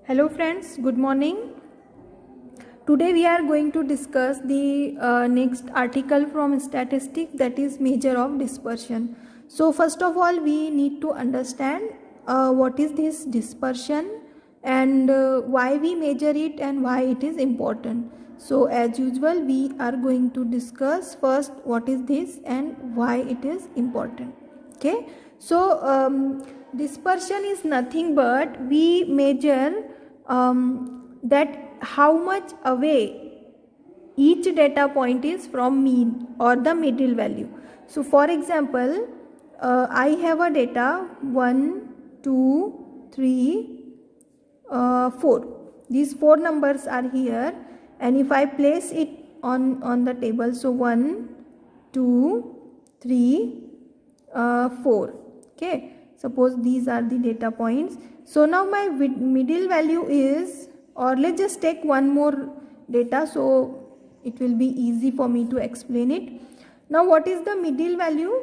Hello friends, good morning. Today we are going to discuss the next article from statistics, that is measure of dispersion. So first of all we need to understand what is this dispersion and why we measure it and why it is important. So as usual we are going to discuss first what is this and why it is important. Okay, so dispersion is nothing but we measure that how much away each data point is from mean or the middle value. So for example, I have a data 1, 2, 3, 4. These 4 numbers are here, and if I place it on the table, so 1, 2, 3, 4. Okay, suppose these are the data points. So now my middle value is, or let's just take one more data so it will be easy for me to explain it. Now what is the middle value?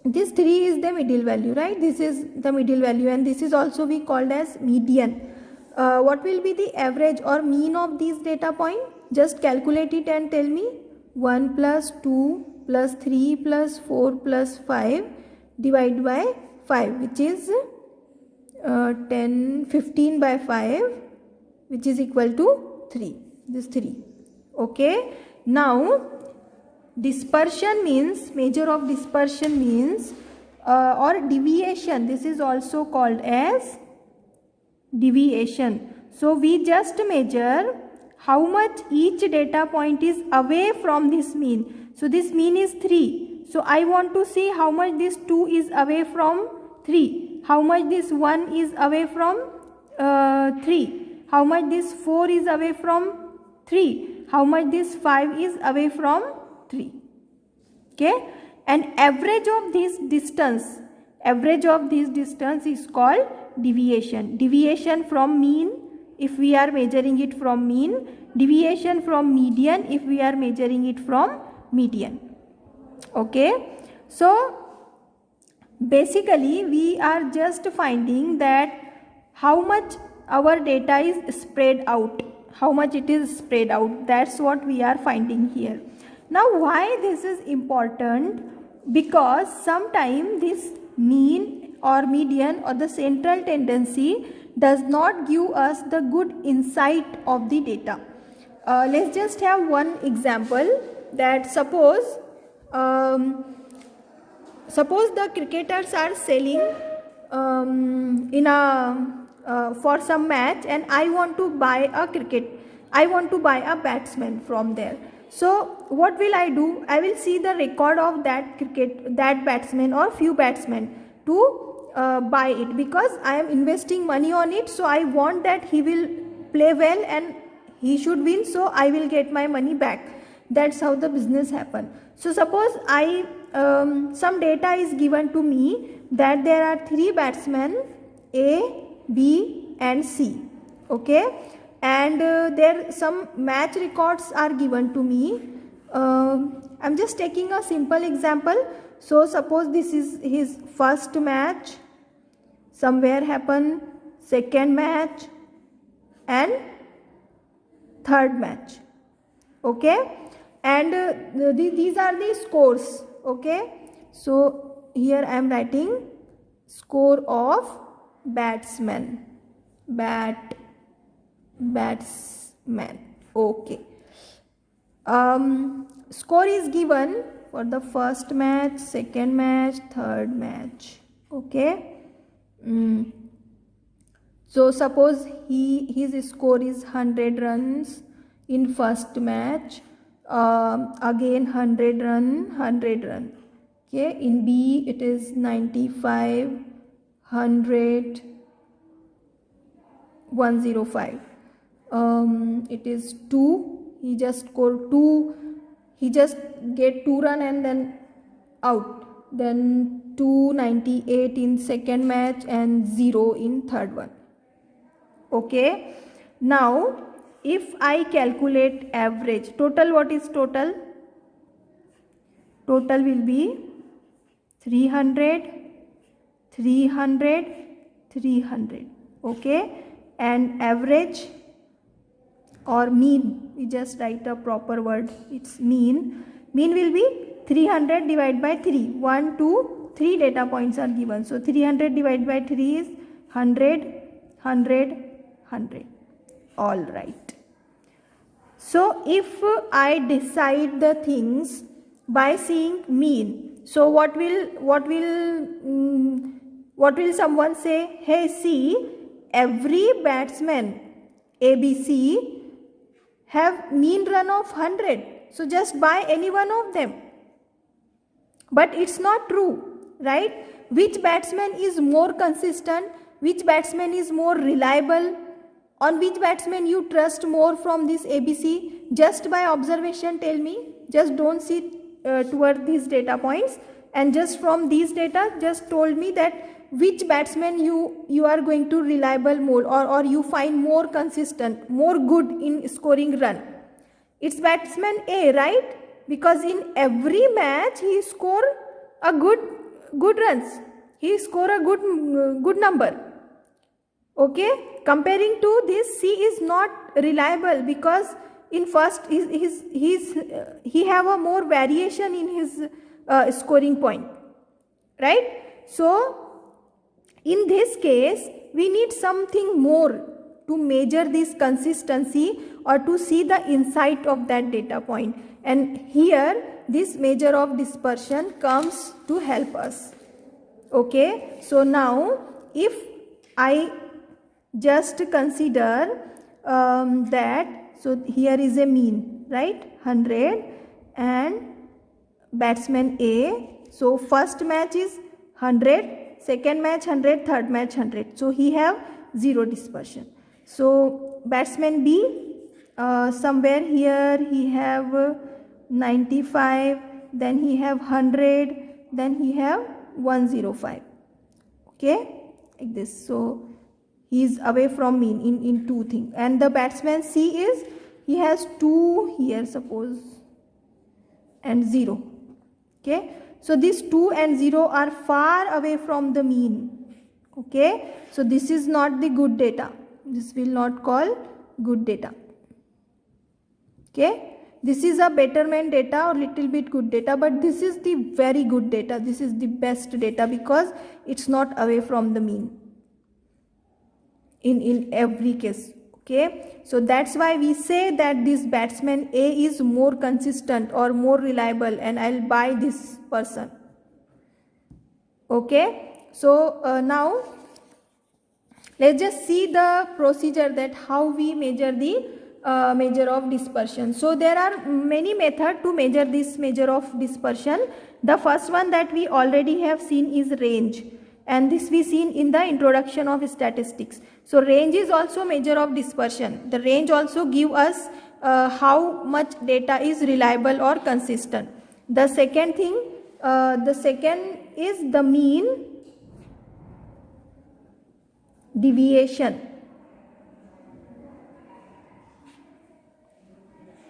This 3 is the middle value, right? This is the middle value, and this is also we called as median. What will be the average or mean of these data point? Just calculate it and tell me. 1 plus 2 plus 3 plus 4 plus 5 divided by 5, which is 15 by 5, which is equal to 3. This 3. Okay. Now dispersion means, measure of dispersion means or deviation. This is also called as deviation. So we just measure how much each data point is away from this mean. So this mean is 3. So I want to see how much this 2 is away from 3. How much this 1 is away from 3. How much this 4 is away from 3. How much this 5 is away from 3. Okay, and average of this distance is called deviation. Deviation from mean if we are measuring it from mean, deviation from median if we are measuring it from median. Okay, so basically we are just finding that how much our data is spread out, how much it is spread out. That's what we are finding here. Now why this is important? Because sometimes this mean or median or the central tendency does not give us the good insight of the data. Let's just have one example, that suppose the cricketers are selling in a for some match, and I want to buy a batsman from there. So what will I do? I will see the record of that batsman or few batsmen to buy it, because I am investing money on it. So I want that he will play well and he should win, so I will get my money back. That's how the business happen. So suppose some data is given to me that there are 3 batsmen A, B and C. Okay, and there some match records are given to me. I'm just taking a simple example. So suppose this is his first match, somewhere happen second match and third match. Okay, and these are the scores. Okay, so here I am writing score of batsman. Okay, score is given for the first match, second match, third match. Okay, so suppose his score is 100 runs in first match, again 100 run. Okay, in B it is 95, 100, 105. It is 2. He just scored 2. He just get 2 run and then out. Then 298 in second match and 0 in third one. Okay. Now if I calculate average, total, what is total? Total will be 300, 300, 300. Okay, and average or mean, we just write a proper word, it's mean will be 300 divided by 3. 1, 2, 3 data points are given. So 300 divided by 3 is 100, 100, 100. All right. So if I decide the things by seeing mean, so what will someone say? Hey, see, every batsman ABC have mean run of 100. So just buy any one of them. But it's not true, right? Which batsman is more consistent? Which batsman is more reliable? On which batsman you trust more from this ABC? Just by observation tell me. Just don't see toward these data points, and just from these data just told me that which batsman you are going to reliable more, or you find more consistent, more good in scoring run. It's batsman A, right? Because in every match he score a good runs. He score a good number. Okay, comparing to this, C is not reliable because in first he have a more variation in his scoring point, right? So in this case we need something more to measure this consistency or to see the insight of that data point, and here this measure of dispersion comes to help us. Okay, so now if I just consider that, so here is a mean, right, 100 and batsman A. So first match is 100, second match 100, third match 100. So he have 0 dispersion. So batsman B, somewhere here he have 95, then he have 100, then he have 105. Okay, like this. So he is away from mean in 2 things. And the batsman C is, he has 2 here suppose and 0. Okay, so these 2 and 0 are far away from the mean. Okay, so this is not the good data. This will not call good data. Okay, this is a betterment data or little bit good data, but this is the very good data. This is the best data because it's not away from the mean in every case. Okay, so that's why we say that this batsman A is more consistent or more reliable, and I'll buy this person. Okay, so now let's just see the procedure that how we measure the measure of dispersion. So there are many methods to measure this measure of dispersion. The first one that we already have seen is range, and this we seen in the introduction of statistics. So range is also measure of dispersion. The range also give us how much data is reliable or consistent. The second thing, the second is the mean deviation.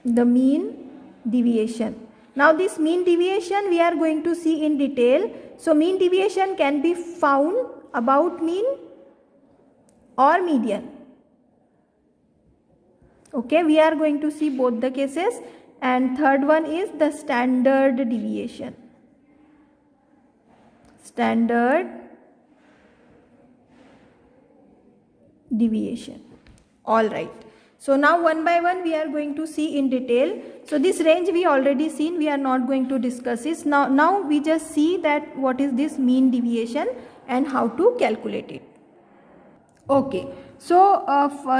The mean deviation. Now this mean deviation we are going to see in detail. So mean deviation can be found about mean or median. Okay, we are going to see both the cases. And third one is the standard deviation. Standard deviation. All right. So now one by one we are going to see in detail. So this range we already seen, we are not going to discuss this. Now we just see that what is this mean deviation and how to calculate it. Okay, so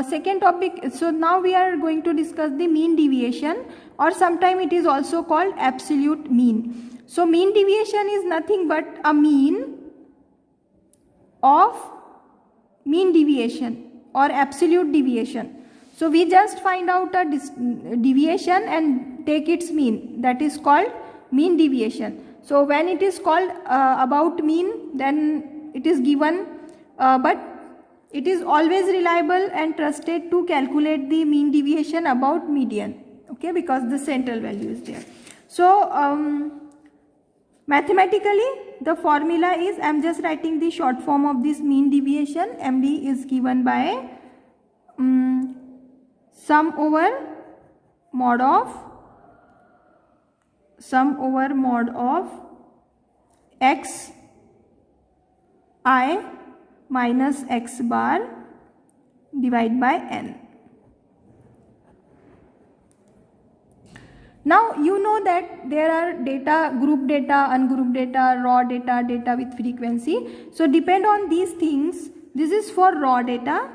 second topic, so now we are going to discuss the mean deviation, or sometime it is also called absolute mean. So mean deviation is nothing but a mean of mean deviation or absolute deviation. So we just find out a deviation and take its mean, that is called mean deviation. So when it is called about mean, then it is given, but it is always reliable and trusted to calculate the mean deviation about median, okay, because the central value is there. So mathematically the formula is, I am just writing the short form of this mean deviation. MD is given by sum over mod of x I minus x bar divided by n. Now you know that there are data, group data, ungrouped data, raw data, data with frequency. So depend on these things. This is for raw data.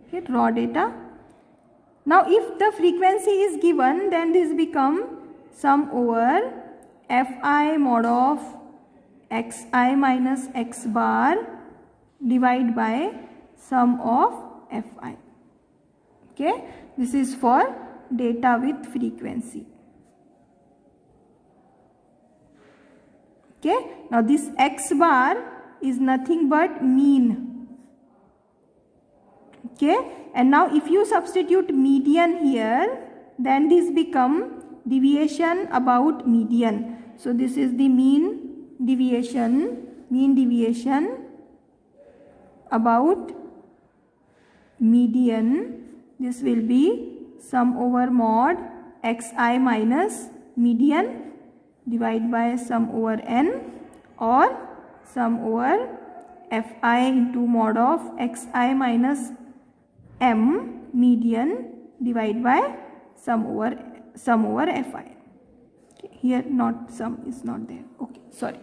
Okay, raw data. Now if the frequency is given, then this become sum over fi mod of xi minus x bar divided by sum of fi. Okay, this is for data with frequency. Okay, now this x bar is nothing but mean. Okay, and now if you substitute median here, then this become deviation about median. So this is the mean deviation about median. This will be sum over mod xi minus median divided by sum over n, or sum over fi into mod of xi minus m median divided by sum over fi. Okay, here not sum is not there. Okay, sorry.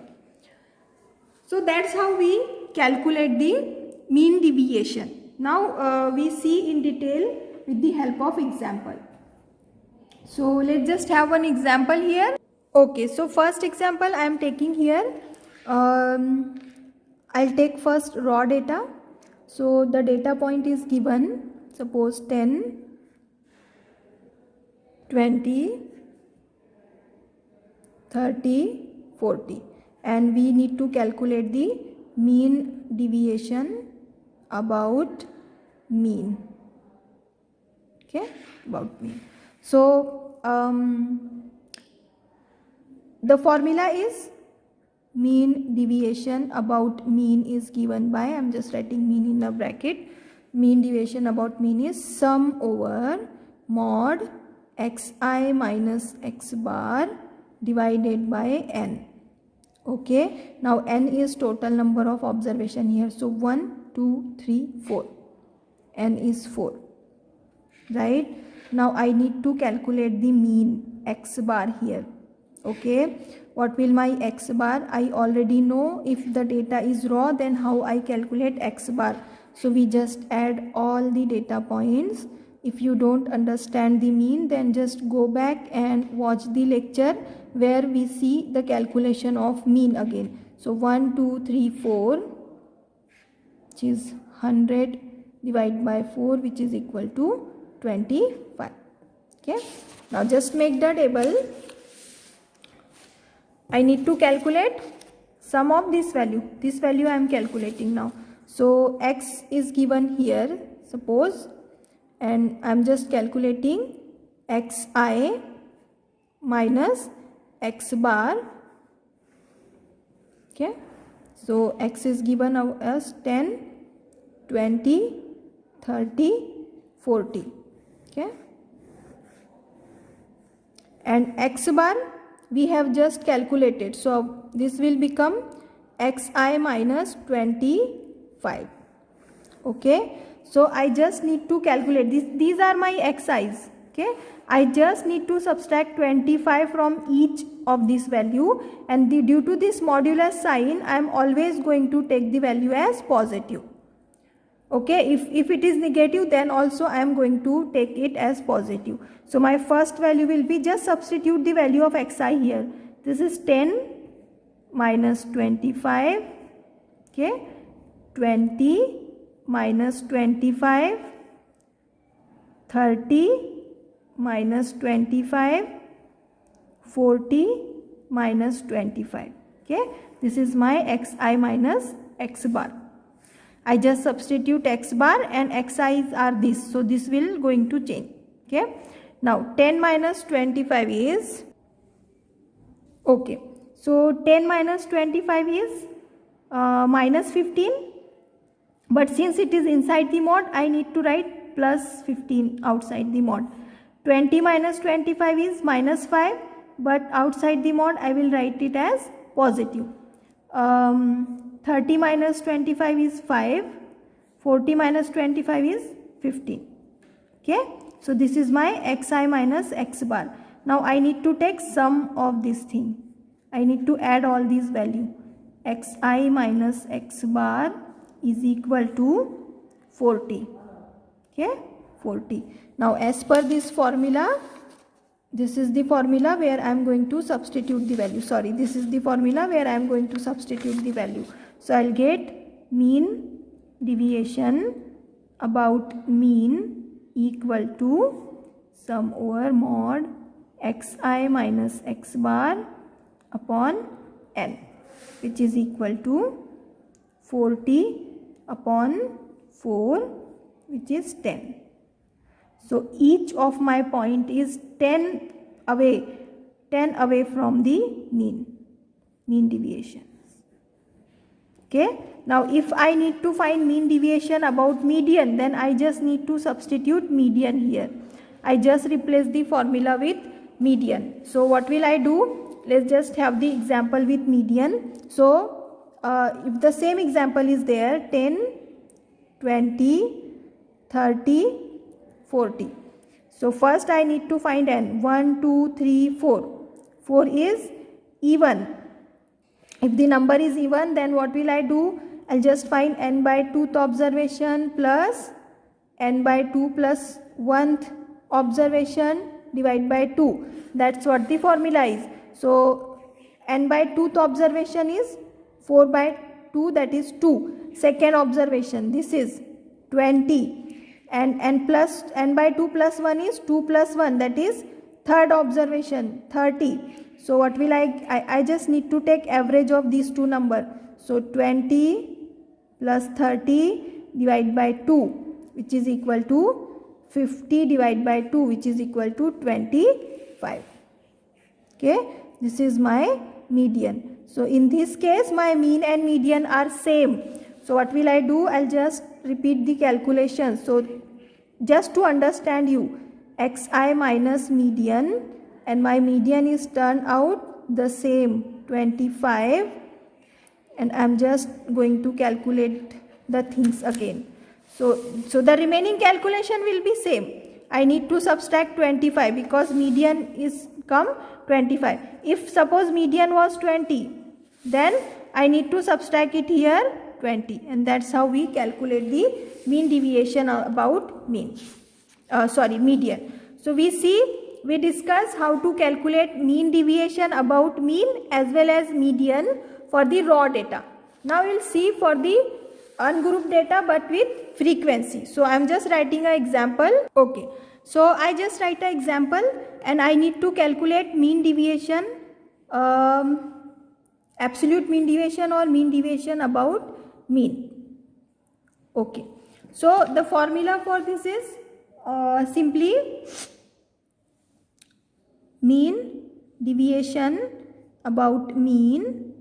So that's how we calculate the mean deviation. Now we see in detail with the help of example. So let's just have one example here. Okay, so first example I am taking here. I'll take first raw data. So the data point is given, suppose 10, 20, 30, 40, and we need to calculate the mean deviation about mean. Okay, about mean. So the formula is mean deviation about mean is given by, I am just writing mean in a bracket, mean deviation about mean is sum over mod xi minus x bar divided by n. Okay, now n is total number of observation here. So 1, 2, 3, 4. N is 4. Right? Now I need to calculate the mean x bar here. Okay, what will my x bar? I already know if the data is raw, then how I calculate x bar. So we just add all the data points. If you don't understand the mean, then just go back and watch the lecture where we see the calculation of mean again. So 1, 2, 3, 4, which is 100 divided by 4, which is equal to 25. Okay, now just make the table. I need to calculate sum of this value. This value I am calculating now. So x is given here, suppose, and I am just calculating xi minus x bar. Okay, so x is given as 10, 20, 30, 40. Okay, and x bar we have just calculated, so this will become xi minus 25. Okay, so I just need to calculate this. These are my xi's. Okay, I just need to subtract 25 from each of this value, and due to this modulus sign I am always going to take the value as positive. Okay, if it is negative, then also I am going to take it as positive. So my first value will be, just substitute the value of xi here. This is 10 minus 25. Okay, 20 minus 25, 30 minus 25, 40 minus 25. Okay, this is my xi minus x bar. I just substitute x bar and xi's are this, so this will going to change. Okay, now 10 minus 25 is, okay, so 10 minus 25 is minus 15. but since it is inside the mod, I need to write plus 15 outside the mod. 20 minus 25 is minus 5, but outside the mod I will write it as positive. 30 minus 25 is 5, 40 minus 25 is 15. Okay, so this is my xi minus x bar. Now I need to take sum of this thing. I need to add all these value. Xi minus x bar is equal to 40. Okay, 40. Now as per this formula, this is the formula where I am going to substitute the value. Sorry, this is the formula where I am going to substitute the value. So I will get mean deviation about mean equal to sum over mod xi minus x bar upon n, which is equal to 40 upon 4, which is 10. So each of my point is 10 away from the mean deviation. Okay. Now if I need to find mean deviation about median, then I just need to substitute median here. I just replace the formula with median. So what will I do? Let's just have the example with median. So if the same example is there, 10, 20, 30, 40. So first I need to find n. 1, 2, 3, 4. 4 is even. If the number is even, then what will I do? I'll just find n by 2th observation plus n by 2 plus 1th observation divide by 2. That's what the formula is. So n by 2th observation is 4 by 2, that is 2. Second observation, this is 20. And n by 2 plus 1 is 2 plus 1, that is third observation, 30. So what will I just need to take average of these two numbers. So 20 plus 30 divided by 2, which is equal to 50 divided by 2, which is equal to 25. Okay, this is my median. So in this case my mean and median are same. So what will I do? I'll just repeat the calculation. So just to understand you, xi minus median, and my median is turned out the same, 25, and I'm just going to calculate the things again. So the remaining calculation will be same. I need to subtract 25 because median is come 25. If suppose median was 20, then I need to subtract it here 20, and that's how we calculate the mean deviation about median. So we discuss how to calculate mean deviation about mean as well as median for the raw data. Now we'll see for the ungrouped data but with frequency. So I am just writing an example. Okay, so I just write an example and I need to calculate mean deviation, absolute mean deviation or mean deviation about mean. Okay, so the formula for this is simply mean deviation about mean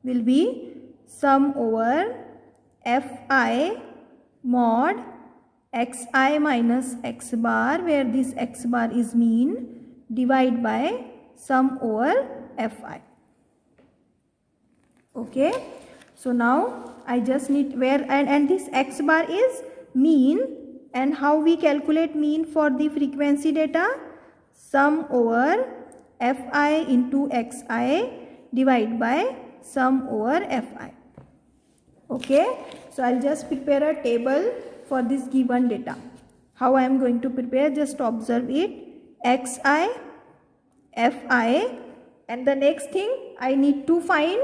will be sum over fi mod xi minus x bar, where this x bar is mean, divide by sum over fi. Okay, so now I just need where and this x bar is mean, and how we calculate mean for the frequency data? Sum over fi into xi divide by sum over fi. Okay, so I'll just prepare a table for this given data. How I am going to prepare? Just observe it. Xi, fi, and the next thing I need to find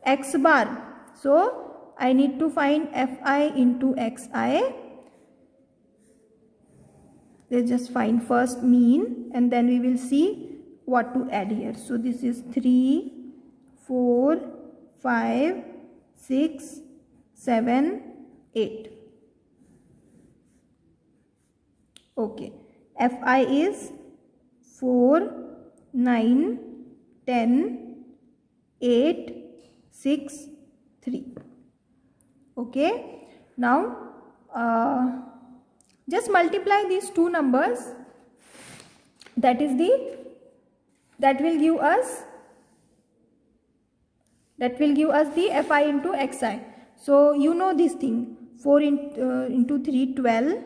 x bar. So I need to find fi into xi. Let's just find first mean and then we will see what to add here. So this is 3, 4, 5, 6, 7, 8. Okay, fi is 4, 9, 10, 8, 6, 3. Okay, Now just multiply these two numbers, that will give us the fi into xi. So you know this thing, 4 into 3 12,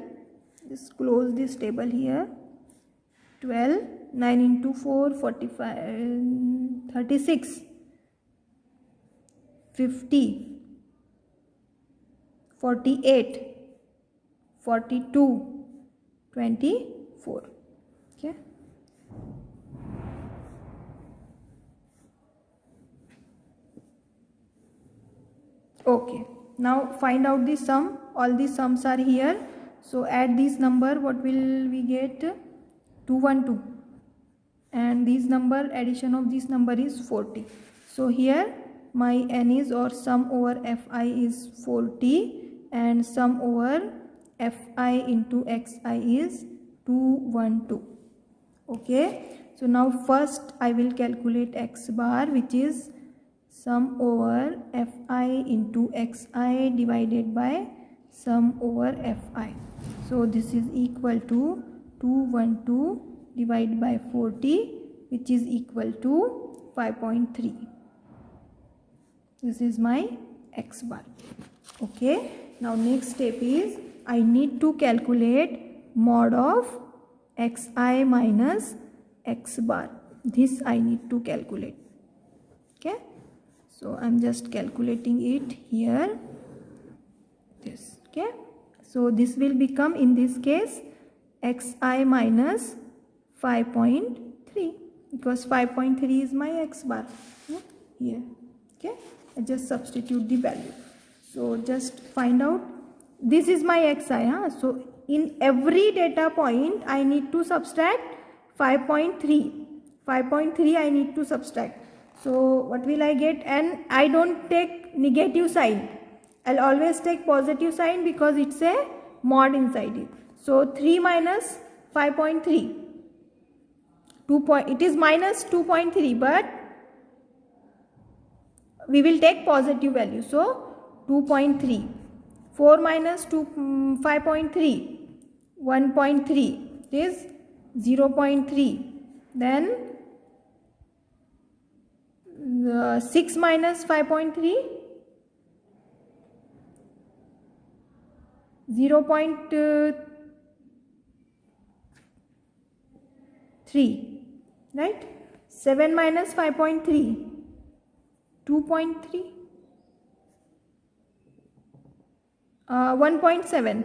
just close this table here, 12, 9 into 4 45, 36, 50, 48, 42, 24. Okay. Okay, now find out the sum. All the sums are here, so add this number. What will we get? 212, and this number, addition of this number is 40. So here my n is, or sum over fi is 40, and sum over fi into xi is 212. Okay, so now first I will calculate x bar, which is sum over fi into xi divided by sum over fi. So this is equal to 212 divided by 40, which is equal to 5.3. This is my x bar. Okay, now next step is I need to calculate mod of xi minus x bar. This I need to calculate. Okay, so I'm just calculating it here, this. Okay, so this will become, in this case, xi minus 5.3, because 5.3 is my x bar here. Okay, I just substitute the value. So just find out, this is my xi. So in every data point I need to subtract 5.3. 5.3 I need to subtract. So what will I get? And I don't take negative sign, I'll always take positive sign because it's a mod inside it. So 3 minus 5.3, it is minus 2.3, but we will take positive value. So 2.3. 4 minus 5.3, 1.3, it is 0.3. Then 6 minus 5.3, 0.3, right? 7 minus 5.3, 2.3, 1.7,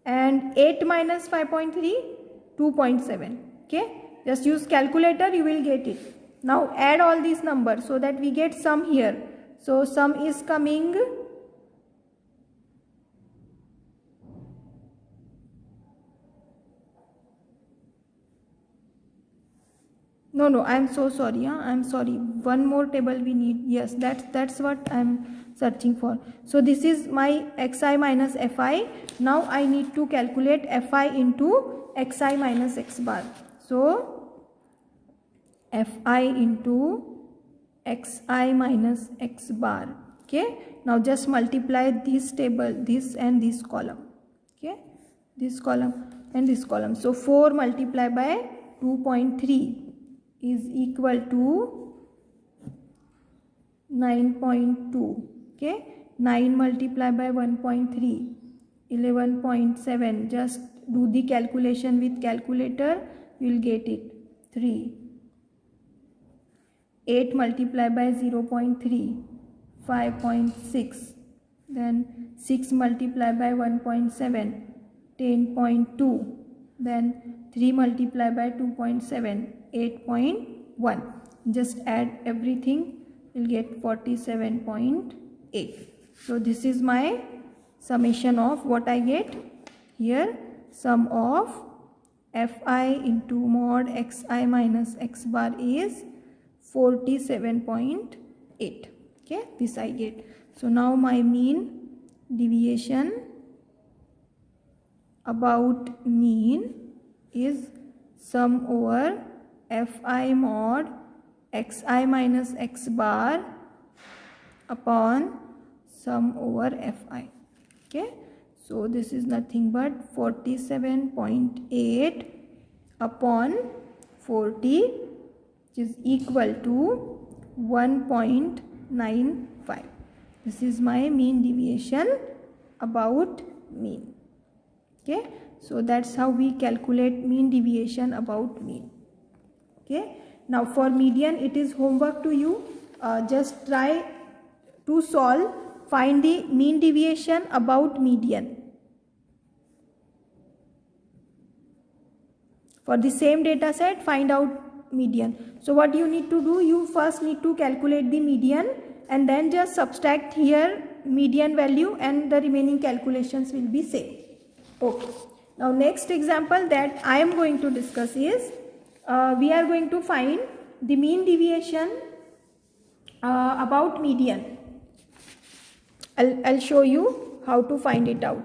and 8 minus 5.3, 2.7. Okay, just use calculator, you will get it. Now add all these numbers so that we get sum here. So sum is coming no, I'm so sorry. I'm sorry, one more table we need. Yes, that's what I'm searching for. So this is my xi minus fi. Now I need to calculate fi into xi minus x bar. So fi into xi minus x bar. Okay, now just multiply this table, this and this column. Okay, this column and this column. So 4 multiplied by 2.3 is equal to 9.2. Okay, 9 multiplied by 1.3, 11.7. just do the calculation with calculator, you will get it. 3. 8 multiplied by 0.3, 5.6. Then 6 multiplied by 1.7, 10.2. Then 3 multiplied by 2.7, 8.1. Just add everything, you'll get 47.8. So this is my summation of what I get here. Sum of fi into mod xi minus x bar is 47.8. Okay, this I get. So now my mean deviation about mean is sum over fi mod xi minus x bar upon sum over fi. Okay, so this is nothing but 47.8 upon 40, which is equal to 1.95. This is my mean deviation about mean. Okay, so that's how we calculate mean deviation about mean. Okay, now for median, it is homework to you. Just try to solve, find the mean deviation about median. For the same data set, find out median. So what you need to do, you first need to calculate the median and then just subtract here median value and the remaining calculations will be same. Okay. Now next example that I am going to discuss is, we are going to find the mean deviation about median. I'll show you how to find it out.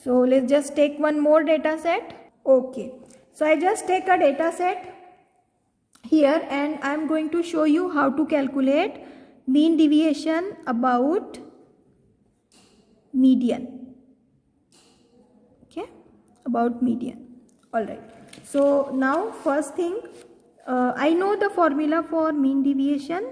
So let's just take one more data set. Okay, so I just take a data set here and I am going to show you how to calculate mean deviation about median. Okay, about median. Alright, so now first thing, I know the formula for mean deviation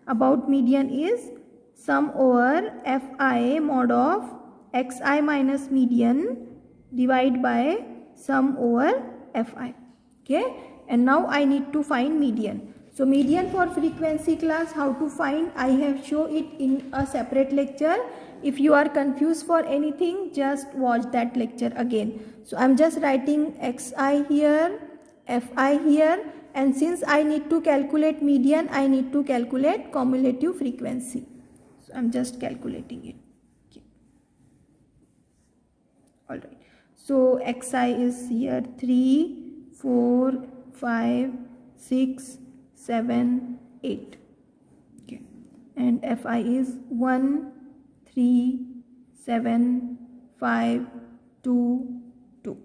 about median is sum over fi mod of xi minus median divided by sum over fi. Okay, and now I need to find median. So median for frequency class, how to find, I have shown it in a separate lecture. If you are confused for anything, just watch that lecture again. So I am just writing xi here, fi here, and since I need to calculate median, I need to calculate cumulative frequency. So I am just calculating it. Okay. Alright. So xi is here 3, 4, 5, 6, 7, 8. Okay. And fi is 1, 3, 7, 5, 2, 2.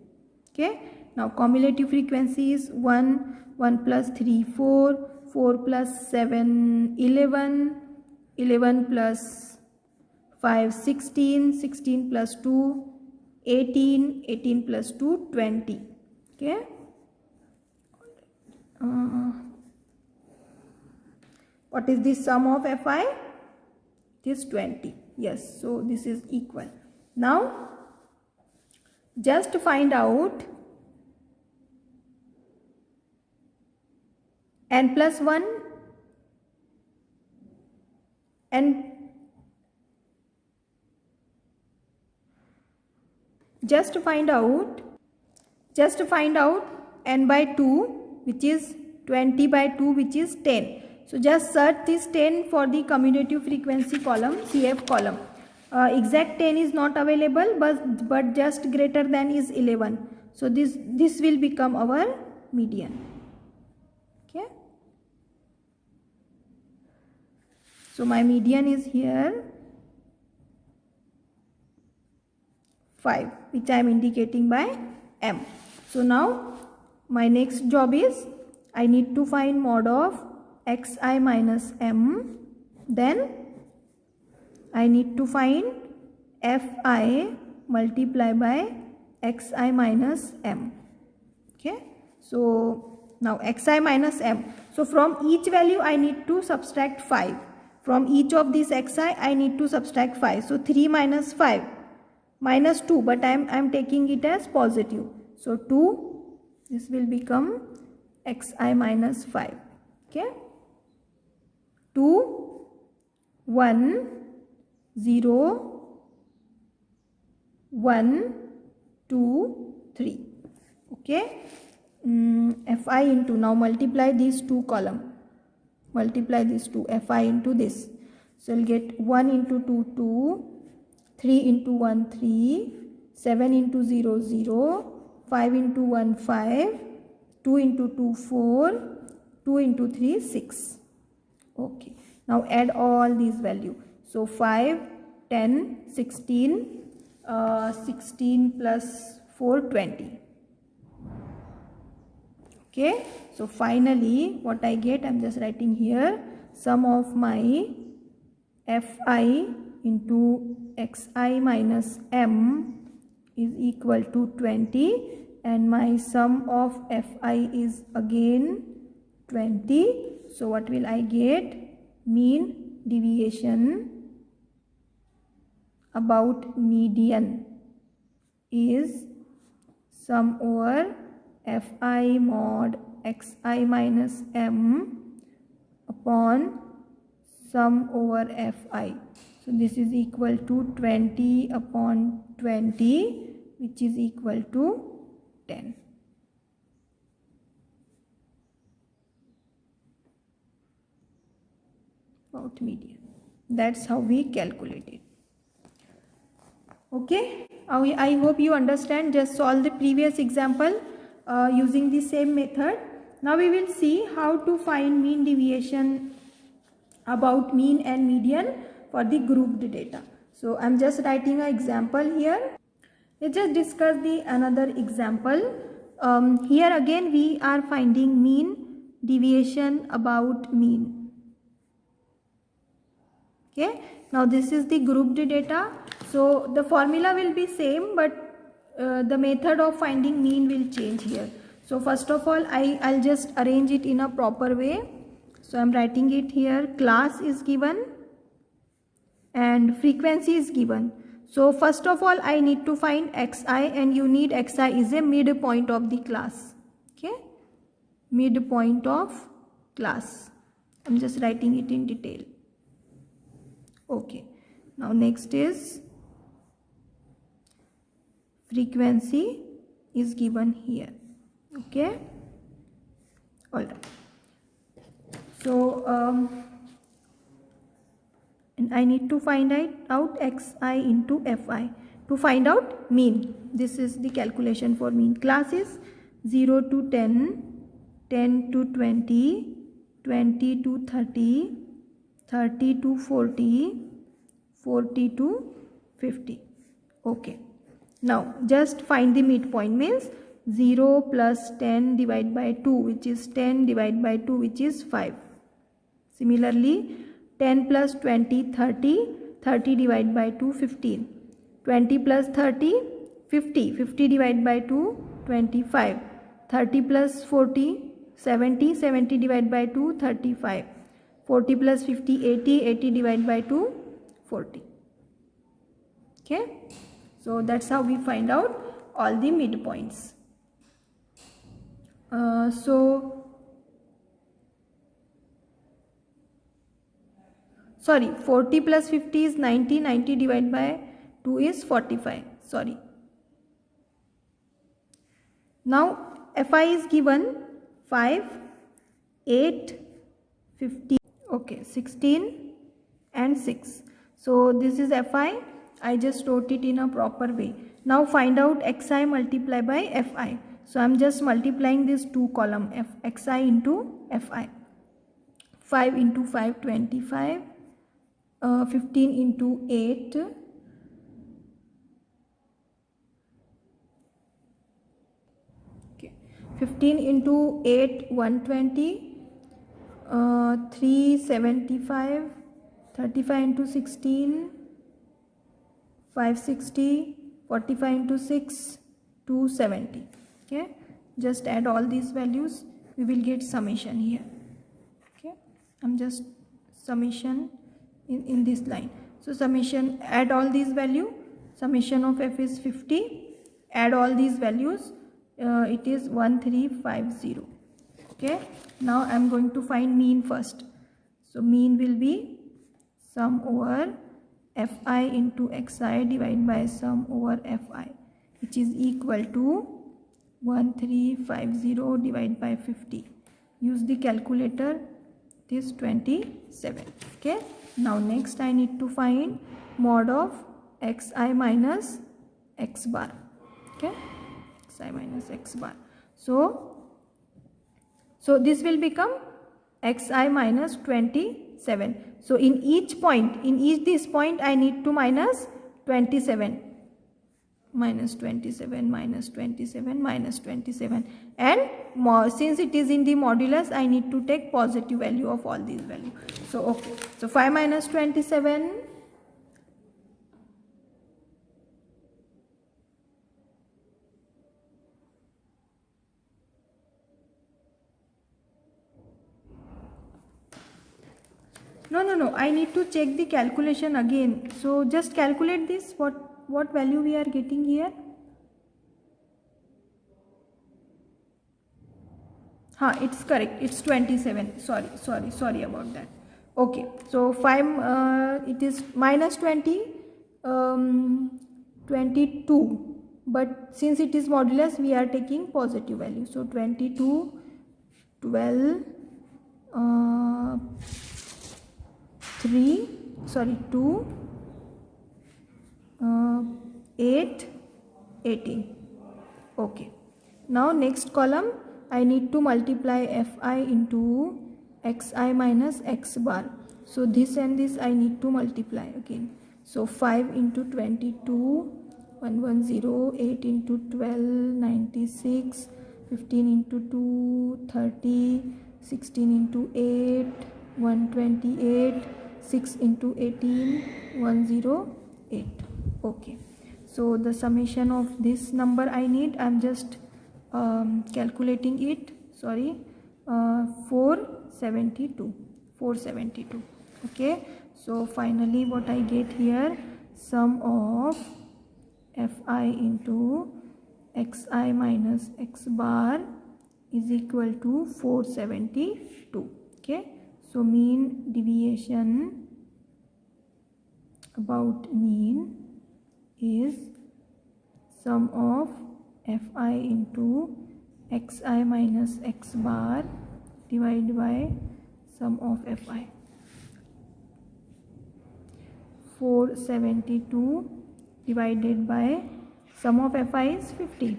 Okay. Now cumulative frequency is 1, 1 plus 3, 4, 4 plus 7, 11, 11 plus 5, 16, 16 plus 2, 18, 18 plus 2, 20. Okay. What is the sum of fi? It is 20. Yes, so this is equal. Now just to find out n plus 1 and just to find out n by 2, which is 20 by 2, which is 10. So just search this 10 for the commutative frequency column, CF column. Exact 10 is not available, but just greater than is 11. So this will become our median. Okay. So my median is here 5, which I am indicating by m. So now my next job is, I need to find mod of xi minus m, then I need to find fi multiply by xi minus m. Okay, so now xi minus m, so from each value I need to subtract 5. From each of these xi I need to subtract 5. So 3 minus 5 minus 2, but I am taking it as positive. So 2, this will become xi minus 5. Okay, 2, 1, 0, 1, 2, 3. Okay, fi into, now multiply these two column, multiply these two, fi into this. So you'll get 1 into 2, 2, 3 into 1, 3, 7 into 0, 0, 5 into 1, 5, 2 into 2, 4, 2 into 3, 6. Okay, now add all these values. So 5, 10, 16, 16 plus 4, 20. Okay, so finally what I get, I am just writing here, sum of my fi into xi minus m is equal to 20, and my sum of fi is again 20. So what will I get? Mean deviation about median is sum over fi mod xi minus m upon sum over fi. So this is equal to 20 upon 20, which is equal to 10. About median. That's how we calculate it. Okay, I hope you understand. Just solve the previous example using the same method. Now we will see how to find mean deviation about mean and median for the grouped data. So I'm just writing an example here. Let's just discuss the another example. Here again we are finding mean deviation about mean. Okay, now this is the grouped data. So the formula will be same, but the method of finding mean will change here. So first of all, I'll just arrange it in a proper way. So I'm writing it here. Class is given and frequency is given. So first of all, I need to find xi, and you need xi is a midpoint of the class. Okay, midpoint of class. I'm just writing it in detail. Okay, now next is frequency is given here. Okay, all right. So and I need to find out xi into fi to find out mean. This is the calculation for mean. Class is 0 to 10, 10 to 20, 20 to 30, 30 to 40, 40 to 50. Okay, now just find the midpoint, means 0 plus 10 divided by 2, which is 10 divided by 2, which is 5. Similarly 10 plus 20, 30, 30 divided by 2, 15. 20 plus 30, 50, 50 divided by 2, 25. 30 plus 40, 70, 70 divided by 2, 35. 40 plus 50, 80, 80 divided by 2, 40. Okay, so that's how we find out all the midpoints. Sorry, 40 plus 50 is 90, 90 divided by 2 is 45, sorry. Now fi is given 5, 8, 50, okay, 16 and 6. So this is fi, I just wrote it in a proper way. Now find out xi multiplied by fi. So I'm just multiplying this two column, xi into fi. 5 into 5, 25. 15 into 8, okay, 15 into 8, 120, 375, 35 into 16, 560, 45 into 6, 270. Okay, just add all these values, we will get summation here. Okay, I'm just summation in this line. So summation, add all these value, summation of f is 50, add all these values, it is 1350. Okay, now I am going to find mean first. So mean will be sum over fi into xi divided by sum over fi, which is equal to 1350 divided by 50. Use the calculator, it is 27. Okay, now next I need to find mod of xi minus x bar. Okay, xi minus x bar. So this will become xi minus 27. So in each point, in each this point, I need to minus 27. Minus 27, minus 27, minus 27, and since it is in the modulus, I need to take positive value of all these values. So okay, so 5 minus 27, No, I need to check the calculation again. So just calculate this, what value we are getting here. It's correct, it's 27. Sorry about that. Okay, so 5, it is minus 20, 22, but since it is modulus, we are taking positive value. So 22, 12, 2, 8, 18. Okay, now next column I need to multiply fi into xi minus x bar. So this and this I need to multiply again. So 5 into 22, 110, 8 into 12, 96, 15 into 2, 30, 16 into 8, 128, 6 into 18, 108. Okay, so the summation of this number I need, I'm just calculating it. 472. Okay, so finally what I get here, sum of fi into xi minus x bar is equal to 472. Okay, so mean deviation about mean is sum of fi into xi minus x bar divided by sum of fi. 472 divided by sum of fi is 50.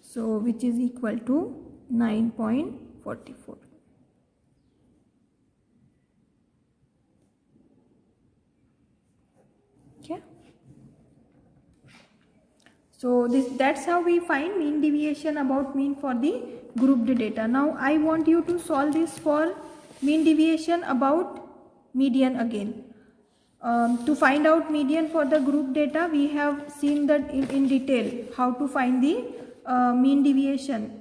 So which is equal to 9.44. Okay, so that's how we find mean deviation about mean for the grouped data. Now I want you to solve this for mean deviation about median again. To find out median for the group data, we have seen that in detail how to find the mean deviation,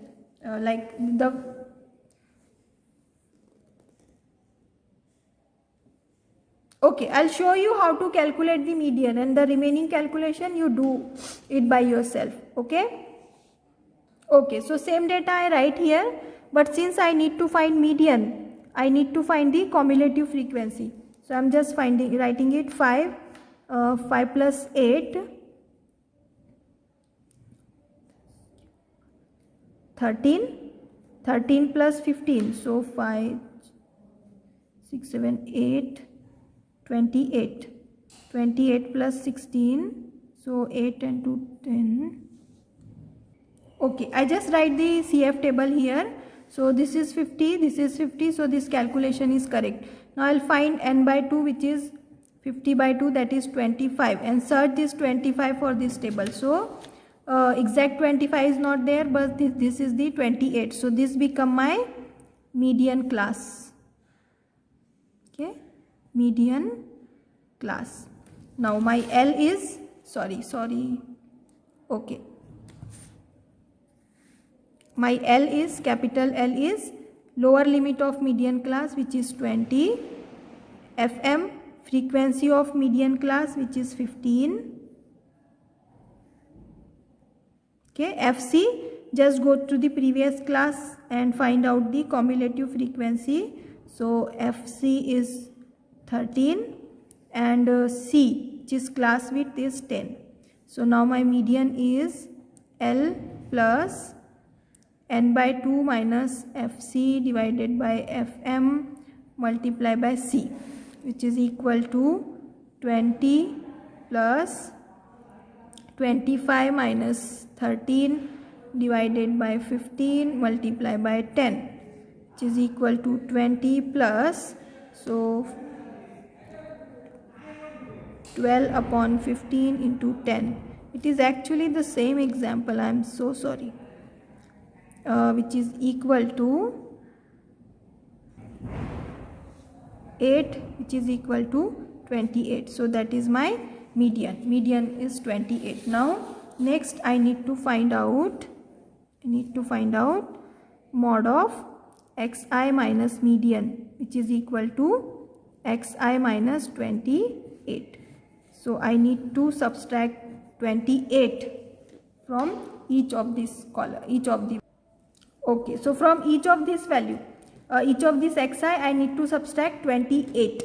Okay, I'll show you how to calculate the median, and the remaining calculation you do it by yourself. Okay, so same data I write here, but since I need to find median, I need to find the cumulative frequency. So I'm just writing it 5 plus 8, 13 plus 15. So 5, 6, 7, 8, 28. 28 plus 16. So 8 and 2, 10. Okay, I just write the CF table here. So this is 50, this is 50. So this calculation is correct. Now I'll find n by 2, which is 50 by 2, that is 25, and search this 25 for this table. So exact 25 is not there, but this is the 28. So this become my median class. Okay, median class. Now my L is okay, my L is, capital L is lower limit of median class, which is 20, FM frequency of median class, which is 15. Okay, FC, just go to the previous class and find out the cumulative frequency. So FC is 13 and C, which is class width, is 10. So now my median is L plus n by 2 minus FC divided by FM multiplied by C, which is equal to 20 plus 25 minus 13 divided by 15 multiplied by 10, which is equal to 20 plus, so 12 upon 15 into 10. It is actually the same example, I am so sorry, which is equal to 8, which is equal to 28. So that is my median is 28. Now next I need to find out mod of xi minus median, which is equal to xi minus 28. So I need to subtract 28 from each of this column, each of the. Okay, so from each of this value, each of this xi, I need to subtract 28.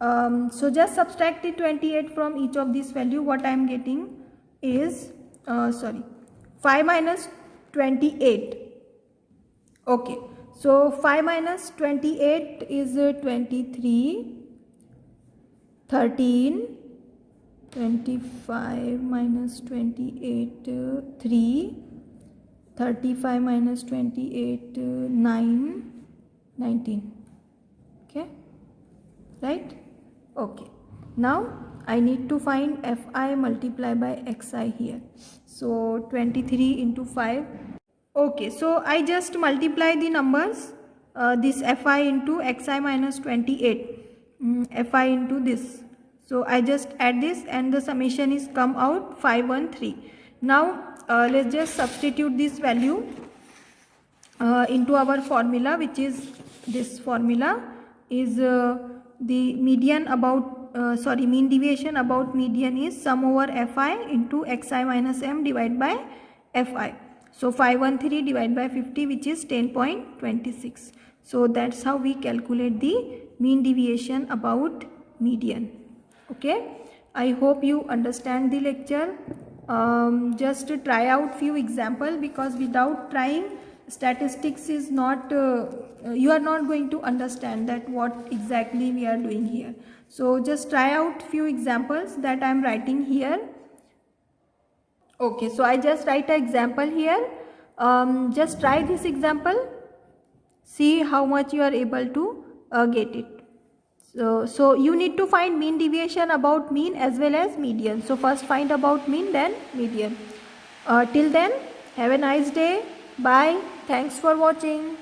So just subtract the 28 from each of this value. What I am getting is 5 minus 28. Okay, so 5 minus 28 is 23, 13, 25 minus 28, 3, 35 minus 28, 9, 19. Okay, right? Okay, now I need to find fi multiplied by xi here. So 23 into 5. Okay, so I just multiply the numbers, this fi into xi minus 28, fi into this. So I just add this and the summation is come out 513. Now let's just substitute this value into our formula, which is this formula is the median about mean deviation about median is sum over fi into xi minus m divided by fi. So 513 divided by 50, which is 10.26. So that's how we calculate the mean deviation about median. Okay, I hope you understand the lecture. Just try out few example, because without trying, statistics is not, you are not going to understand that what exactly we are doing here. So just try out few examples that I am writing here. Okay, so I just write an example here. Just try this example, see how much you are able to get it. So you need to find mean deviation about mean as well as median. So first find about mean, then median. Till then, have a nice day. Bye. Thanks for watching.